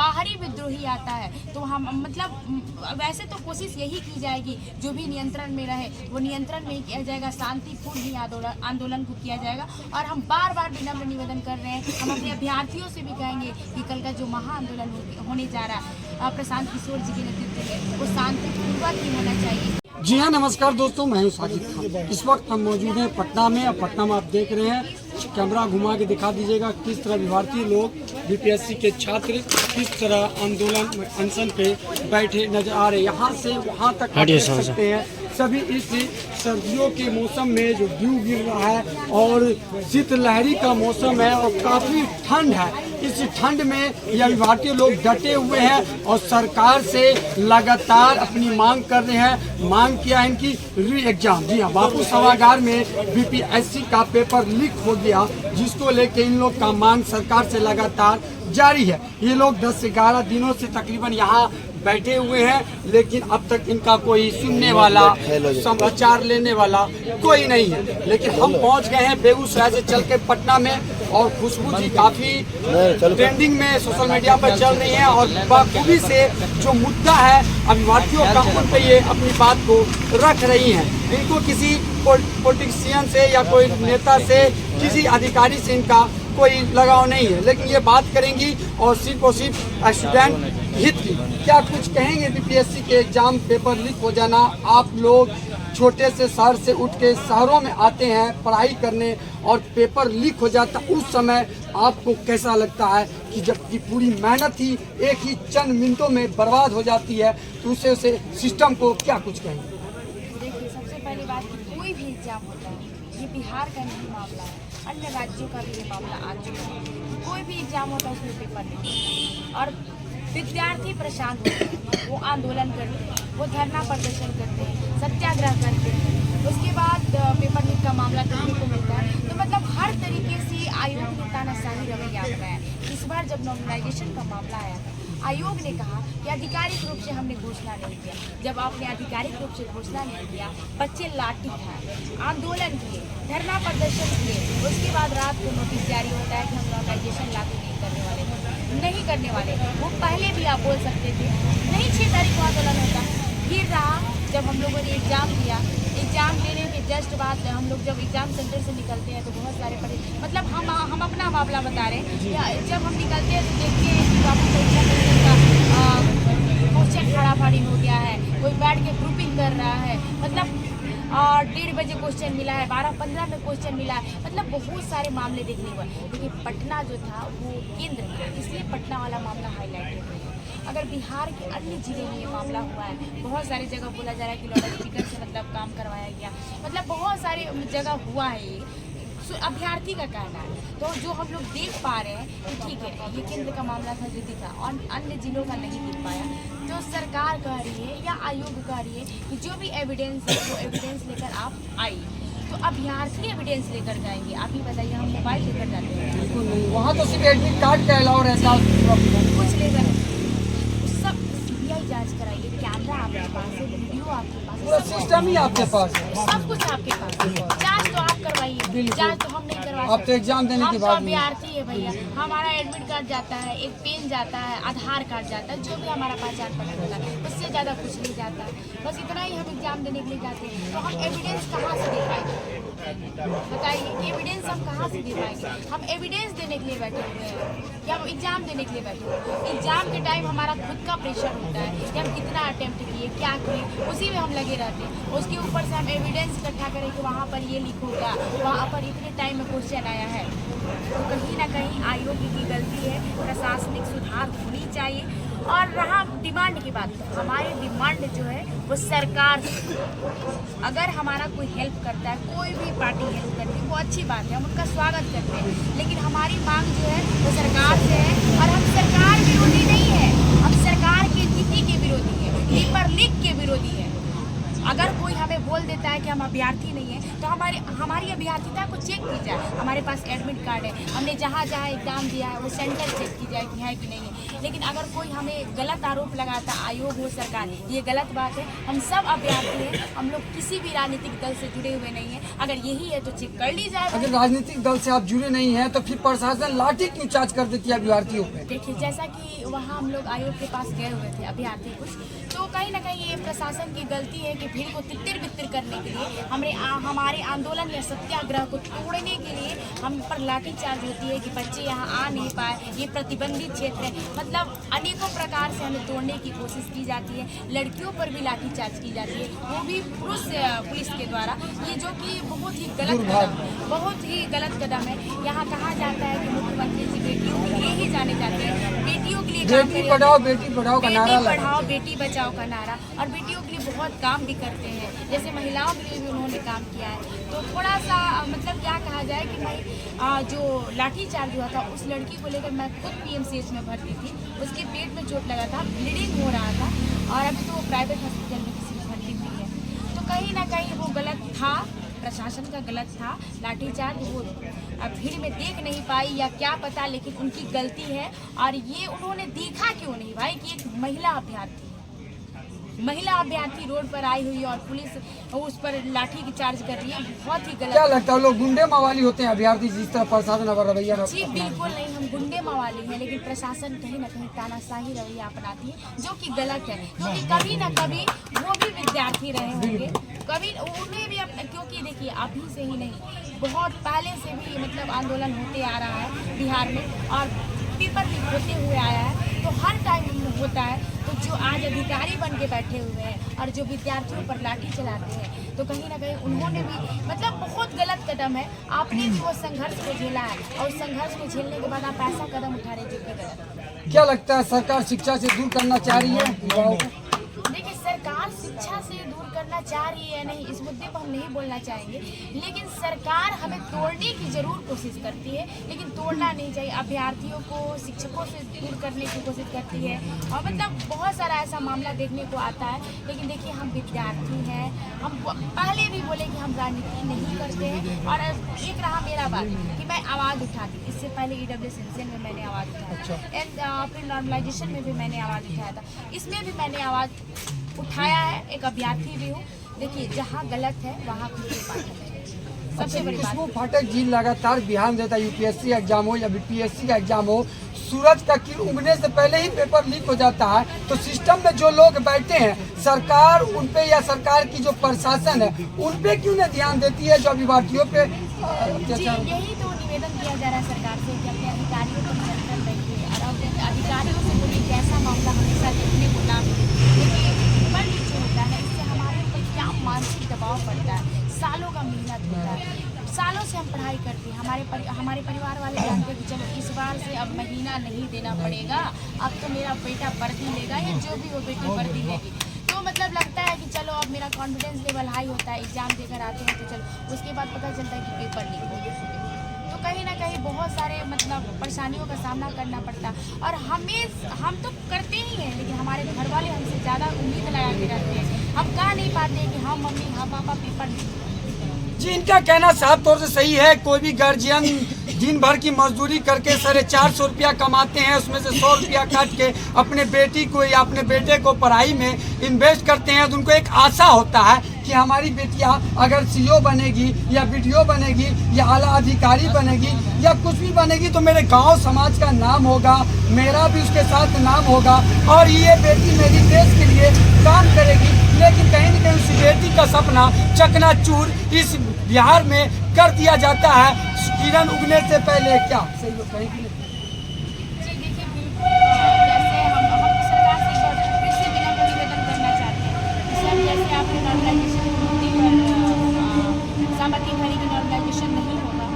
बाहरी विद्रोही आता है तो हम मतलब वैसे तो कोशिश यही की जाएगी जो भी नियंत्रण में रहे वो नियंत्रण में ही किया जाएगा, शांतिपूर्ण ही आंदोलन को किया जाएगा। और हम बार बार विनम्र निवेदन कर रहे हैं, हम अपने अभ्यर्थियों से भी कहेंगे कि कल का जो महाआंदोलन होने जा रहा है प्रशांत किशोर जी के नेतृत्व में वो शांतिपूर्वक ही होना चाहिए। जी हाँ, नमस्कार दोस्तों, मैं हूँ साजिद खान। इस वक्त हम मौजूद हैं पटना में। और पटना में आप देख रहे हैं, कैमरा घुमा के दिखा दीजिएगा किस तरह विद्यार्थी लोग, बीपीएससी के छात्र किस तरह आंदोलन अनशन पे बैठे नजर आ रहे हैं। यहाँ से वहाँ तक आप देख सकते हैं सभी इस सर्दियों के मौसम में जो ड्यू गिर रहा है और शीतलहरी का मौसम है और काफ़ी ठंड है। इस ठंड में यह विद्यार्थी लोग डटे हुए हैं और सरकार से लगातार अपनी मांग कर रहे हैं। मांग किया है इनकी री एग्जाम। जी हाँ, बापू सभागार में बीपीएससी का पेपर लीक हो गया, जिसको लेके इन लोग का मांग सरकार से लगातार जारी है। ये लोग 10 से 11 दिनों से तकरीबन यहाँ बैठे हुए हैं, लेकिन अब तक इनका कोई सुनने वाला, समाचार लेने वाला कोई नहीं है। लेकिन हम पहुंच गए हैं बेगूसराय से चल के पटना में, और खुशबू जी काफ़ी ट्रेंडिंग में सोशल मीडिया पर चल रही हैं और बखूबी से जो मुद्दा है अभिभाषियों का उन पर ये अपनी बात को रख रही हैं। इनको किसी पॉलिटिशियन से या कोई नेता से, किसी अधिकारी से इनका कोई लगाव नहीं है, लेकिन ये बात करेंगी और सिर्फ स्टूडेंट हित की। क्या कुछ कहेंगे? बीपीएससी के एग्जाम पेपर लीक हो जाना, आप लोग छोटे से शहर से उठ के शहरों में आते हैं पढ़ाई करने और पेपर लीक हो जाता, उस समय आपको कैसा लगता है कि जबकि पूरी मेहनत ही एक ही चंद मिनटों में बर्बाद हो जाती है, तो उसे सिस्टम को क्या कुछ कहेंगे? देखिए, सबसे पहली बात कि कोई भी एग्जाम होता है, ये बिहार का नहीं मामला है, अन्य राज्यों का भी ये मामला आ चुका है। कोई भी एग्जाम होता है उसमें पेपर नहीं, और विद्यार्थी परेशान होते हैं, वो आंदोलन करते हैं, वो धरना प्रदर्शन करते हैं, सत्याग्रह करते हैं, उसके बाद पेपर लीक का मामला देखने को मिलता है। तो मतलब हर तरीके से आयोग ने तानाशाही रवैया अपनाया। इस बार जब नॉमिनाइजेशन का मामला आया था, आयोग ने कहा कि आधिकारिक रूप से हमने घोषणा नहीं किया। जब आपने आधिकारिक रूप से घोषणा नहीं किया, बच्चे लाठी उठाए, आंदोलन किए, धरना प्रदर्शन किए, उसके बाद रात को नोटिस जारी होता है कि हम नॉमिनाइजेशन लागू नहीं करने वाले, नहीं करने वाले। वो पहले भी आप बोल सकते थे, नहीं 6 तारीख को आंदोलन होता। फिर रहा जब हम लोगों ने एग्ज़ाम दिया, एग्ज़ाम देने के जस्ट बाद हम लोग जब एग्ज़ाम सेंटर से निकलते हैं तो बहुत सारे मतलब हम अपना मामला बता रहे हैं। जब हम निकलते हैं तो देखते हैं कि आपको परीक्षा करने का क्वेश्चन खड़ाफाड़ी हो गया है, कोई बैठ के ग्रुपिंग कर रहा है, मतलब 1:30 बजे क्वेश्चन मिला है, 12:15 में क्वेश्चन मिला है, मतलब बहुत सारे मामले देखने को। क्योंकि पटना जो था वो केंद्र था, इसलिए पटना वाला मामला हाईलाइट हो गया। अगर बिहार के अन्य जिले में ये मामला हुआ है, बहुत सारी जगह बोला जा रहा है कि लाउड स्पीकर से मतलब काम करवाया गया, मतलब बहुत सारी जगह हुआ है ये, अभ्यर्थी का कहना है। तो जो हम लोग देख पा रहे हैं कि ठीक है, ये केंद्र का मामला था, दिल्ली था, और अन्य जिलों का नहीं दिख पाया। तो सरकार कह रही है या आयोग कह रही है कि जो भी एविडेंस है वो एविडेंस लेकर आप आइए। तो अभ्यर्थी एविडेंस लेकर जाएंगे, आप ही बताइए, हम मोबाइल लेकर जाते हैं? बिल्कुल नहीं, वहाँ तो सिर्फ एडमिट कार्ड का अलाउ रहता है, कुछ लेकर सब सीबीआई जांच कराइए, कैमरा आपके पास है, वीडियो आपके पास है, सिस्टम ही आपके पास है, सब कुछ आपके पास है। जांच तो आप करवाइए, जांच तो हम नहीं करवा सकते। आप तो एग्जाम देने के बाद अभ्यर्थी है भैया, हमारा एडमिट कार्ड जाता है, एक पेन जाता है, आधार कार्ड जाता है, जो भी हमारा पहचान पत्र होता है, उससे ज़्यादा कुछ नहीं जाता है। बस इतना ही हम एग्जाम देने के लिए जाते हैं। तो हम एविडेंस कहाँ से दे पाएंगे? बताइए, एविडेंस हम कहाँ से दे पाएंगे? हम एविडेंस देने के लिए बैठे हुए हैं या हम एग्जाम देने के लिए बैठे हुए हैं? एग्जाम के टाइम हमारा खुद का प्रेशर होता है कि हम कितना अटेम्प्ट किए, क्या किए, उसी में हम लगे रहते हैं। उसके ऊपर से हम एविडेंस इकट्ठा करें कि वहाँ पर ये लिख होगा, वहाँ पर इतने टाइम में क्वेश्चन आया है। तो कहीं ना कहीं आयोग की गलती है, प्रशासनिक सुधार होनी चाहिए। और रहा डिमांड की बात, तो हमारी डिमांड जो है वो सरकार से, अगर हमारा कोई हेल्प करता है, कोई भी पार्टी हेल्प करती है, वो अच्छी बात है, हम उनका स्वागत करते हैं। लेकिन हमारी मांग जो है वो सरकार से है, और हम सरकार विरोधी नहीं है, हम सरकार की नीति के विरोधी है, पेपर लीक के विरोधी है। अगर कोई हमें बोल देता है कि हम अभ्यर्थी नहीं है, तो हमारी अभ्यर्थिता को चेक की जाए। हमारे पास एडमिट कार्ड है, हमने जहाँ जहाँ एग्जाम दिया है वो सेंटर चेक की जाए कि है कि नहीं है। लेकिन अगर कोई हमें गलत आरोप लगाता, आयोग हो, सरकार, ये गलत बात है। हम सब अभ्यर्थी हैं, हम लोग किसी भी राजनीतिक दल से जुड़े हुए नहीं हैं। अगर यही है तो चेक कर ली जाए। अगर राजनीतिक दल से आप जुड़े नहीं हैं तो फिर प्रशासन लाठी क्यों चार्ज कर देती है अभ्यर्थियों पे? देखिए, जैसा कि वहाँ हम लोग आयोग के पास गए हुए थे अभ्यर्थी कुछ, तो कहीं ना कहीं ये प्रशासन की गलती है कि भीड़ को तितर बितर करने के लिए, हमारे आंदोलन या सत्याग्रह को तोड़ने के लिए हम पर लाठीचार्ज होती है कि बच्चे यहाँ आ नहीं पाए, ये प्रतिबंधित क्षेत्र है। मतलब अनेकों प्रकार से हमें तोड़ने की कोशिश की जाती है। लड़कियों पर भी लाठीचार्ज की जाती है, वो भी पुरुष पुलिस के द्वारा, ये जो कि बहुत ही गलत कदम है, बहुत ही गलत कदम है। यहाँ कहा जाता है कि मुख्यमंत्री जी बेटियों के लिए ही जाने जाते हैं, बेटियों के लिए काम बेटी पढ़ाओ बेटी पढ़ाओ का नारा बेटी पढ़ाओ बेटी बचाओ का नारा, और बेटियों के लिए बहुत काम भी करते हैं, जैसे महिलाओं के लिए भी उन्होंने काम किया है। तो थोड़ा सा मतलब क्या कहा जाए कि मैं जो लाठीचार्ज हुआ था उस लड़की को लेकर मैं खुद PMCH में भर्ती थी, उसके पेट में चोट लगा था, ब्लीडिंग हो रहा था, और अभी तो वो प्राइवेट हॉस्पिटल में किसी में भर्ती हुई है। तो कहीं ना कहीं वो गलत था, प्रशासन का गलत था लाठीचार्ज। वो भीड़ में देख नहीं पाई या क्या पता, लेकिन उनकी गलती है। और ये उन्होंने देखा क्यों नहीं भाई कि एक महिला अभ्यर्थी रोड पर आई हुई और पुलिस उस पर लाठी की चार्ज कर रही है, बहुत ही गलत। क्या लगता है लोग गुंडे मवाली होते हैं अभ्यर्थी जिस तरह प्रशासन अब रवैया? जी बिल्कुल नहीं, हम गुंडे मवाली हैं, लेकिन प्रशासन कहीं ना कहीं तानाशाही रवैया अपनाती है, जो कि गलत है। क्योंकि कभी ना कभी वो भी विद्यार्थी रहे होंगे, कभी उन्हें भी क्योंकि देखिए अभी से ही नहीं, बहुत पहले से भी मतलब आंदोलन होते आ रहा है बिहार में, और पेपर लीक होते हुए आया है, तो हर टाइम होता है। तो जो आज अधिकारी बन के बैठे हुए हैं और जो विद्यार्थियों पर लाठी चलाते हैं, तो कहीं ना कहीं उन्होंने भी मतलब बहुत गलत कदम है। आपने वो संघर्ष को झेला है, और उस संघर्ष को झेलने के बाद आप ऐसा कदम उठा रहे जो कि गलत है। क्या लगता है सरकार शिक्षा से दूर करना चाह रही है युवाओं को? देखिए, सरकार शिक्षा से दूर करना चाह रही है नहीं, इस मुद्दे पर हम नहीं बोलना चाहेंगे, लेकिन सरकार हमें तोड़ने की जरूर कोशिश करती है, लेकिन तोड़ना नहीं चाहिए। अभ्यर्थियों को शिक्षकों से दूर करने की कोशिश करती है, और मतलब बहुत सारा ऐसा मामला देखने को आता है। लेकिन देखिए, हम विद्यार्थी हैं, हम पहले भी बोले कि हम राजनीति नहीं करते हैं, और एक रहा मेरा बात कि मैं आवाज़ उठाती, इससे पहले EWS सेंसन में मैंने आवाज़ उठाया, एंड फिर नॉर्मलाइजेशन में भी मैंने आवाज़ उठाया था, इसमें भी मैंने आवाज़ उठाया है, एक अभ्यर्थी भी हूँ। देखिए, जहाँ गलत है वहाँ खुले पाठ है, सबसे बड़ी बात। खुशबू फाटक जी लगातार बिहार में देता, UPSC एग्जाम हो या BPSC का एग्जाम हो, सूरज का किरण उगने से पहले ही पेपर लीक हो जाता है। तो सिस्टम में जो लोग बैठे हैं, सरकार उन पे या सरकार की जो प्रशासन है उन पे क्यों नहीं ध्यान देती है जो अभ्यर्थियों पे जी, यही तो निवेदन किया जा रहा है सरकार से कि अपने अधिकारियों को नियंत्रण रखिए, और अपने अधिकारियों से बोलिए कि ऐसा मामला हमेशा देखने को ना मिले। देखिए, पेपर लीक जो होता है, इससे हमारे ऊपर क्या मानसिक दबाव पड़ता है, सालों का मेहनत होता है, सालों से हम पढ़ाई करते हैं, हमारे परिवार वाले जानते हैं कि चलो इस बार से अब महीना नहीं देना पड़ेगा, अब तो मेरा बेटा वर्दी लेगा या जो भी हो बेटी वर्दी लेगी। तो मतलब लगता है कि चलो अब मेरा कॉन्फिडेंस लेवल हाई होता है, एग्जाम देकर आते हैं तो चलो, उसके बाद पता चलता है कि पेपर लीक हो गया। तो कहीं ना कहीं बहुत सारे मतलब परेशानियों का सामना करना पड़ता है, और हम तो करते ही हैं, लेकिन हमारे घर वाले हमसे ज़्यादा उम्मीद लगा के रहते हैं। हम कह नहीं पाते हैं कि हाँ मम्मी हाँ पापा पेपर लीक। जी, इनका कहना साफ तौर से सही है। कोई भी गार्जियन दिन भर की मजदूरी करके 450 रुपया कमाते हैं, उसमें से 100 रुपया काट के अपने बेटी को या अपने बेटे को पढ़ाई में इन्वेस्ट करते हैं। तो उनको एक आशा होता है कि हमारी बेटियां अगर CO बनेगी या BDO बनेगी या आला अधिकारी बनेगी या कुछ भी बनेगी तो मेरे गांव समाज का नाम होगा, मेरा भी उसके साथ नाम होगा, और ये बेटी मेरी देश के लिए काम करेगी। लेकिन कहीं न कहीं उस बेटी का सपना चकनाचूर इस बिहार में कर दिया जाता है किरण उगने से पहले। क्या सही होता है कि नहीं? जी देखिए, बिल्कुल, जैसे हम सरकार से एक बार फिर से विनम्र निवेदन करना चाहते हैं। सर, जैसे आपने नॉर्मलाइजेशन सामग्री खरी की नॉर्मलाइजेशन नहीं होगा,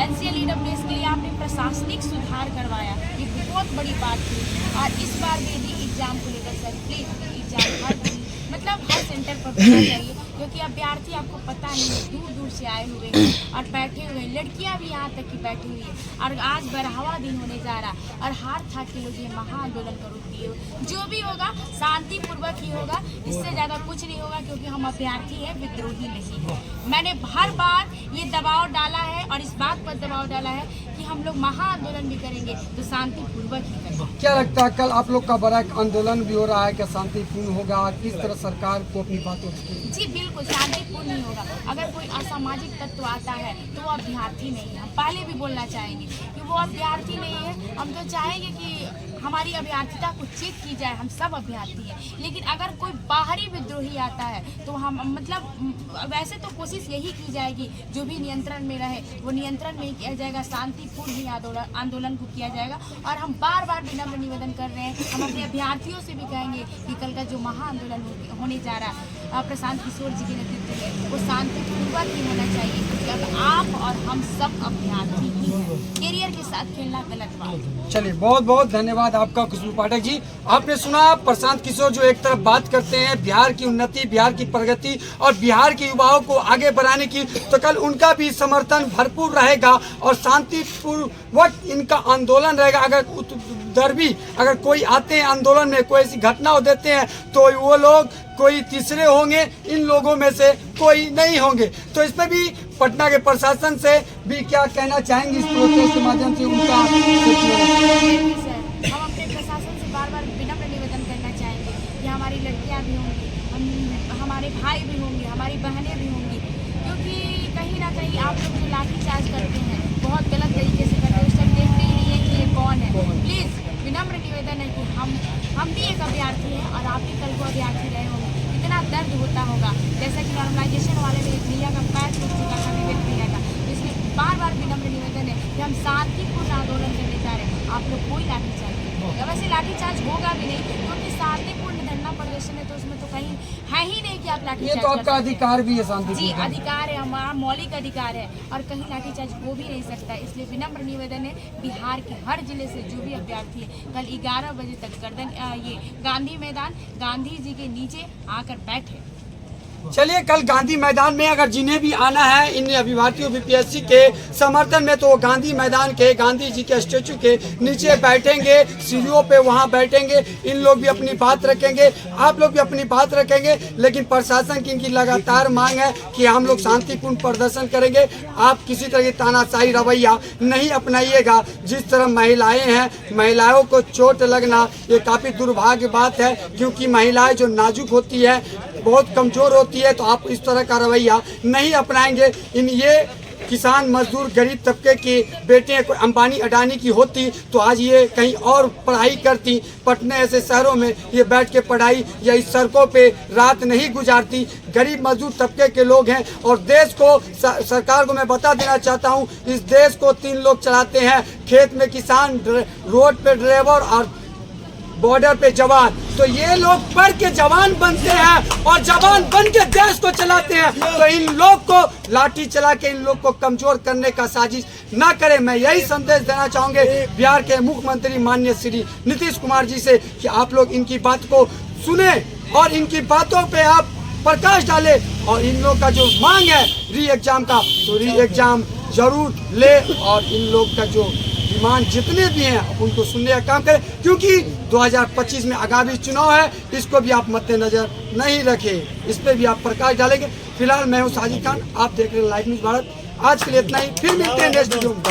NCL EWS के लिए आपने प्रशासनिक सुधार करवाया, ये बहुत बड़ी बात थी। और इस बार भी एग्जाम को लेकर sir please exam her centre पर होना चाहिए, क्योंकि अभ्यर्थी आपको पता नहीं है दूर दूर से आए हुए हैं और बैठे हुए हैं, लड़कियां भी यहाँ तक कि बैठी हुई है। और आज 12वां दिन होने जा रहा और हार था के लोग ये महाआंदोलन का रूप दिए। जो भी होगा शांतिपूर्वक ही होगा, इससे ज़्यादा कुछ नहीं होगा, क्योंकि हम अभ्यर्थी हैं, विद्रोही नहीं है। मैंने हर बार ये दबाव डाला है और इस बात पर दबाव डाला है कि हम लोग महाआंदोलन भी करेंगे तो शांतिपूर्वक ही करेंगे। क्या लगता है कल आप लोग का बड़ा एक आंदोलन भी हो रहा है, क्या शांतिपूर्ण होगा? किस तरह सरकार को अपनी बातों रखेगी? जी बिल्कुल शांतिपूर्ण नहीं होगा। अगर कोई असामाजिक तत्व आता है तो वो अभ्यर्थी नहीं है। हम पहले भी बोलना चाहेंगे कि वो अभ्यर्थी नहीं है। हम तो चाहेंगे कि हमारी अभ्यर्थिता को चेक की जाए, हम सब अभ्यर्थी हैं। लेकिन अगर कोई बाहरी विद्रोही आता है तो हम मतलब वैसे तो कोशिश यही की जाएगी जो भी नियंत्रण में रहे वो नियंत्रण में ही किया जाएगा, शांतिपूर्ण ही आंदोलन को किया जाएगा। और हम बार बार विनम्र निवेदन कर रहे हैं, हम अपने अभ्यर्थियों से भी कहेंगे कि कल का जो महाआंदोलन होने जा रहा है प्रशांत किशोर जी के नेतृत्व में वो शांतिपूर्वक ही होना चाहिए, क्योंकि अब आप और हम सब अभ्यर्थी ही हैं। कैरियर के साथ खेलना गलत बात है। चलिए बहुत बहुत धन्यवाद आपका खुशबू पाठक जी। आपने सुना प्रशांत किशोर जो एक तरफ बात करते हैं बिहार की उन्नति, बिहार की प्रगति और बिहार के युवाओं को आगे बढ़ाने की, तो कल उनका भी समर्थन भरपूर रहेगा और शांतिपूर्वक इनका आंदोलन रहेगा। अगर कोई आते हैं आंदोलन में, कोई ऐसी घटना देते हैं तो वो लोग कोई तीसरे होंगे, इन लोगों में से कोई नहीं होंगे। तो इसमें भी पटना के प्रशासन से भी क्या कहना चाहेंगे इस प्रोटेस्ट के माध्यम से उनका? हम अपने प्रशासन से बार बार विनम्र निवेदन करना चाहेंगे कि हमारी लड़कियां भी होंगी, हमारे भाई भी होंगे, हमारी बहनें भी होंगी, क्योंकि कहीं ना कहीं आप लोग जो लाठीचार्ज करते हैं बहुत गलत तरीके से करते हैं, उस टाइम देखते ही नहीं है कि ये कौन है। प्लीज़ विनम्र निवेदन है कि हम भी एक अभ्यर्थी हैं और आप भी कल को अभ्यर्थी रहे होंगे। इतना दर्द होता होगा, जैसा कि नॉर्मलाइजेशन वाले में एक भैया का पैर टूट चुका था, विवेक भैया का। इसलिए बार बार विनम्र निवेदन है कि हम शांतिपूर्ण आंदोलन करने जा रहे हैं, आप लोग कोई लाठीचार्ज नहीं होगा। वैसे लाठीचार्ज होगा भी नहीं, क्योंकि शांतिपूर्ण धरना प्रदर्शन है तो उसमें तो कहीं है ही नहीं कि आप लाठीचार्ज। ये तो आपका अधिकार भी है, शांति जी अधिकार है, हमारा मौलिक अधिकार है और कहीं लाठीचार्ज हो भी नहीं सकता। इसलिए विनम्र निवेदन है बिहार के हर जिले से जो भी अभ्यर्थी है कल 11 बजे तक ये गांधी मैदान गांधी जी के नीचे आकर बैठे। चलिए कल गांधी मैदान में अगर जिन्हें भी आना है इन अभ्यर्थियों बीपीएससी के समर्थन में, तो वो गांधी मैदान के गांधी जी के स्टेचू के नीचे बैठेंगे, सीढ़ियों पे वहां बैठेंगे। इन लोग भी अपनी बात रखेंगे, आप लोग भी अपनी बात रखेंगे, लेकिन प्रशासन की इनकी लगातार मांग है कि हम लोग शांतिपूर्ण प्रदर्शन करेंगे। आप किसी तरह की तानाशाही रवैया नहीं अपनाइएगा। जिस तरह महिलाएं हैं, महिलाओं को चोट लगना ये काफ़ी दुर्भाग्य बात है, क्योंकि महिलाएं जो नाजुक होती है, बहुत कमज़ोर होती है, तो आप इस तरह का रवैया नहीं अपनाएंगे। ये किसान मजदूर गरीब तबके की बेटियां कोई अंबानी अडानी की होती तो आज ये कहीं और पढ़ाई करती। पटना ऐसे शहरों में ये बैठ के पढ़ाई या इस सड़कों पे रात नहीं गुजारती। गरीब मजदूर तबके के लोग हैं और देश को सरकार को मैं बता देना चाहता हूँ, इस देश को 3 लोग चलाते हैं, खेत में किसान, रोड पे ड्राइवर और बॉर्डर पे जवान। तो ये लोग पढ़ के जवान बनते हैं और जवान बन के देश को चलाते हैं। तो इन लोग को लाठी चला के इन लोग को कमजोर करने का साजिश ना करें। मैं यही संदेश देना चाहूँगे बिहार के मुख्यमंत्री माननीय श्री नीतीश कुमार जी से कि आप लोग इनकी बात को सुने और इनकी बातों पे आप प्रकाश डालें। और इन लोग का जो मांग है री एग्जाम का, तो री एग्जाम जरूर ले और इन लोग का जो डिमांड जितने भी हैं उनको सुनने का काम करें, क्योंकि 2025 में आगामी चुनाव है, इसको भी आप मद्देनजर नहीं रखें, इस पर भी आप प्रकाश डालेंगे। फिलहाल मैं हूँ साजिद खान, आप देख रहे हैं लाइव न्यूज़ भारत। आज के लिए इतना ही, फिर मिलते हैं नेक्स्ट वीडियो में।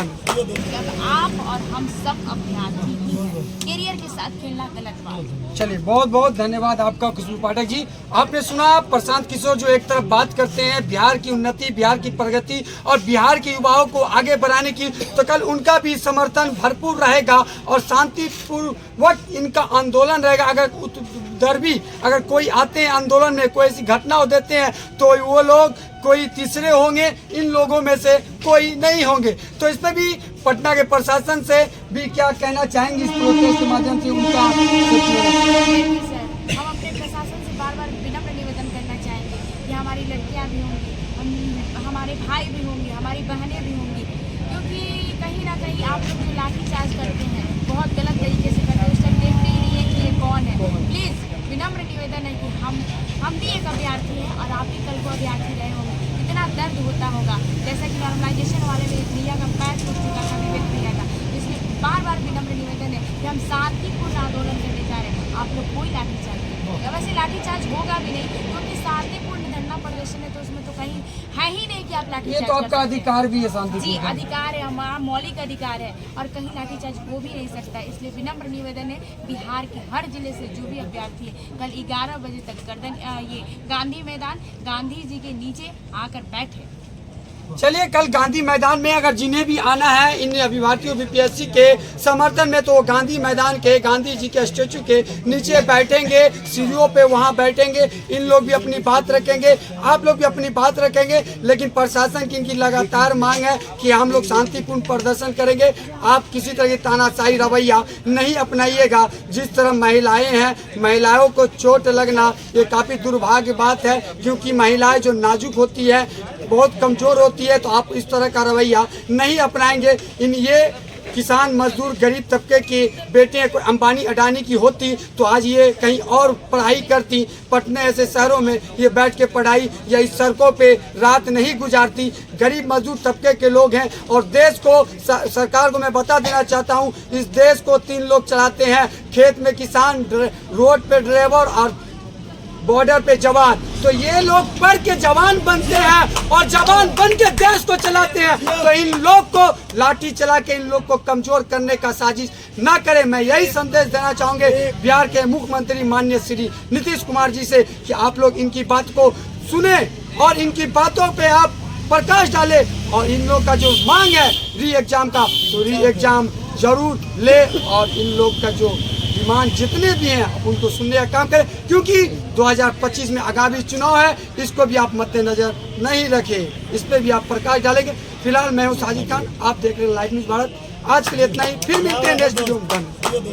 आप और हम सब अभ्यर्थी ही हैं, कैरियर के साथ खेलना गलत बात है। चलिए बहुत बहुत धन्यवाद आपका खुशबू पाठक जी। आपने सुना प्रशांत किशोर जो एक तरफ बात करते हैं बिहार की उन्नति, बिहार की प्रगति और बिहार के युवाओं को आगे बढ़ाने की, तो कल उनका भी समर्थन भरपूर रहेगा और शांतिपूर्वक इनका आंदोलन रहेगा। अगर कोई आते हैं आंदोलन में, कोई ऐसी घटना देते हैं तो वो लोग कोई तीसरे होंगे, इन लोगों में से कोई नहीं होंगे। तो इसमें भी पटना के प्रशासन से भी क्या कहना चाहेंगे इस प्रोटेस्ट के माध्यम से उनका? हम अपने प्रशासन से बार बार विनम्र निवेदन करना चाहेंगे कि हमारी लड़कियां भी होंगी, हमारे भाई भी होंगे, हमारी बहनें भी होंगी, क्योंकि कहीं ना कहीं आप लोग जो लाठीचार्ज करते हैं बहुत गलत तरीके से करते हैं, उस टाइम देखते ही नहीं है कि ये कौन है। प्लीज़ विनम्र निवेदन है कि हम भी एक अभ्यर्थी हैं और आप भी कल को अभ्यर्थी रहे होंगे, कितना दर्द होता होगा। जैसा कि नॉर्मलाइजेशन वाले में एक भैया का पैर टूट चुका था, विवेक भैया का, इसलिए बार बार विनम्र निवेदन है कि हम शांतिपूर्ण आंदोलन करने जा रहे हैं, आप लोग कोई लाठीचार्ज नहीं, वैसे लाठीचार्ज होगा भी नहीं, क्योंकि शांतिपूर्ण धरना प्रदर्शन है, तो उसमें तो कहीं है ही नहीं कि आप लाठीचार्ज। ये तो आपका अधिकार भी है, शांति जी अधिकार है, हमारा मौलिक अधिकार है और कहीं लाठीचार्ज हो भी नहीं सकता। इसलिए विनम्र निवेदन है बिहार के हर जिले से जो भी अभ्यर्थी है, कल 11 बजे तक ये गांधी मैदान गांधी जी के नीचे आकर बैठे। चलिए, कल गांधी मैदान में अगर जिन्हें भी आना है इन अभ्यर्थियों बीपीएससी के समर्थन में, तो वो गांधी मैदान के गांधी जी के स्टेचू के नीचे बैठेंगे, सीढ़ियों पे वहां बैठेंगे। इन लोग भी अपनी बात रखेंगे, आप लोग भी अपनी बात रखेंगे, लेकिन प्रशासन की इनकी लगातार मांग है कि हम लोग शांतिपूर्ण प्रदर्शन करेंगे। आप किसी तरह की तानाशाही रवैया नहीं अपनाइएगा। जिस तरह महिलाएं हैं, महिलाओं को चोट लगना ये काफ़ी दुर्भाग्य बात है, क्योंकि महिलाएं जो नाजुक होती है, बहुत कमज़ोर होती है, तो आप इस तरह का रवैया नहीं अपनाएंगे। ये किसान मजदूर गरीब तबके की बेटियां कोई अंबानी अडानी की होती तो आज ये कहीं और पढ़ाई करती, पटना ऐसे शहरों में ये बैठ के पढ़ाई या इस सड़कों पे रात नहीं गुजारती। गरीब मजदूर तबके के लोग हैं और देश को सरकार को मैं बता देना चाहता हूँ, इस देश को 3 लोग चलाते हैं, खेत में किसान, रोड पे ड्राइवर और बॉर्डर पे जवान। तो ये लोग पढ़ के जवान बनते हैं और जवान बन के देश को चलाते हैं, तो इन लोग को लाठी चला के इन लोग को कमजोर करने का साजिश ना करें। मैं यही संदेश देना चाहूँगे बिहार के मुख्यमंत्री माननीय श्री नीतीश कुमार जी से कि आप लोग इनकी बात को सुने और इनकी बातों पे आप प्रकाश डालें, और इन लोग का जो मांग है री एग्जाम का, तो री एग्जाम जरूर ले, और इन लोग का जो डिमांड जितने भी हैं उनको सुनने का काम करें, क्योंकि 2025 में आगामी चुनाव है, इसको भी आप मद्देनजर नहीं रखें, इस पर भी आप प्रकाश डालेंगे। फिलहाल मैं हूँ साजिद खान, आप देख रहे हैं लाइव न्यूज़ भारत। आज के लिए इतना ही, फिर मिलते हैं नेक्स्ट वीडियो में।